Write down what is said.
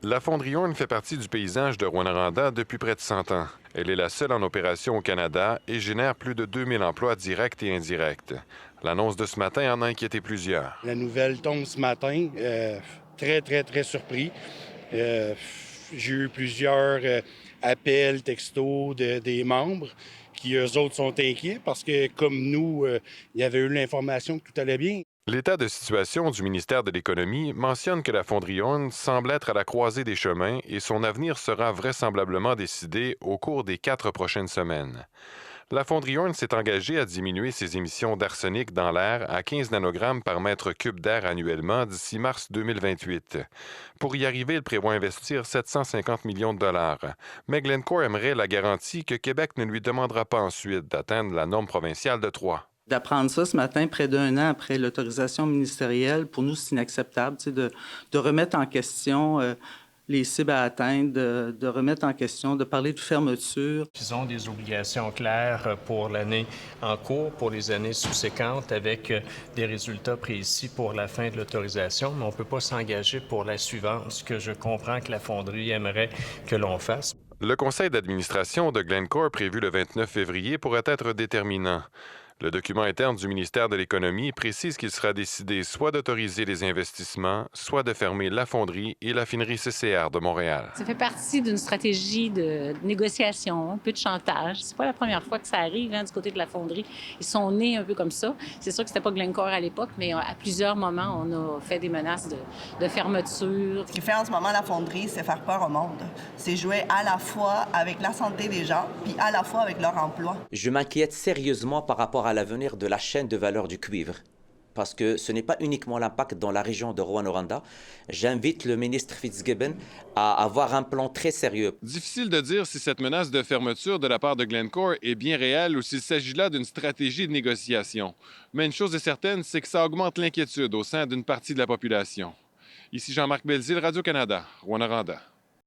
La fonderie Horn fait partie du paysage de Rouyn-Noranda depuis près de 100 ans. Elle est la seule en opération au Canada et génère plus de 2000 emplois directs et indirects. L'annonce de ce matin en a inquiété plusieurs. La nouvelle tombe ce matin. Très, très, très surpris. J'ai eu plusieurs appels, textos des membres qui, eux autres, sont inquiets parce que, comme nous, il y avait eu l'information que tout allait bien. L'état de situation du ministère de l'Économie mentionne que la fonderie Horn semble être à la croisée des chemins et son avenir sera vraisemblablement décidé au cours des 4 prochaines semaines. La fonderie Horn s'est engagée à diminuer ses émissions d'arsenic dans l'air à 15 nanogrammes par mètre cube d'air annuellement d'ici mars 2028. Pour y arriver, elle prévoit investir 750 millions de dollars. Mais Glencore aimerait la garantie que Québec ne lui demandera pas ensuite d'atteindre la norme provinciale de 3. D'apprendre ça ce matin, près d'un an après l'autorisation ministérielle, pour nous, c'est inacceptable de remettre en question les cibles à atteindre, de remettre en question, de parler de fermeture. Ils ont des obligations claires pour l'année en cours, pour les années subséquentes, avec des résultats précis pour la fin de l'autorisation, mais on ne peut pas s'engager pour la suivante, ce que je comprends que la fonderie aimerait que l'on fasse. Le conseil d'administration de Glencore prévu le 29 février pourrait être déterminant. Le document interne du ministère de l'Économie précise qu'il sera décidé soit d'autoriser les investissements, soit de fermer la fonderie et la finerie CCR de Montréal. Ça fait partie d'une stratégie de négociation, un peu de chantage. C'est pas la première fois que ça arrive du côté de la fonderie. Ils sont nés un peu comme ça. C'est sûr que c'était pas Glencore à l'époque, mais à plusieurs moments, on a fait des menaces de fermeture. Ce qui fait en ce moment la fonderie, c'est faire peur au monde. C'est jouer à la fois avec la santé des gens, puis à la fois avec leur emploi. Je m'inquiète sérieusement par rapport à l'avenir de la chaîne de valeur du cuivre. Parce que ce n'est pas uniquement l'impact dans la région de Rouyn-Noranda. J'invite le ministre Fitzgibbon à avoir un plan très sérieux. Difficile de dire si cette menace de fermeture de la part de Glencore est bien réelle ou s'il s'agit là d'une stratégie de négociation. Mais une chose est certaine, c'est que ça augmente l'inquiétude au sein d'une partie de la population. Ici Jean-Marc Belzile, Radio-Canada, Rouyn-Noranda.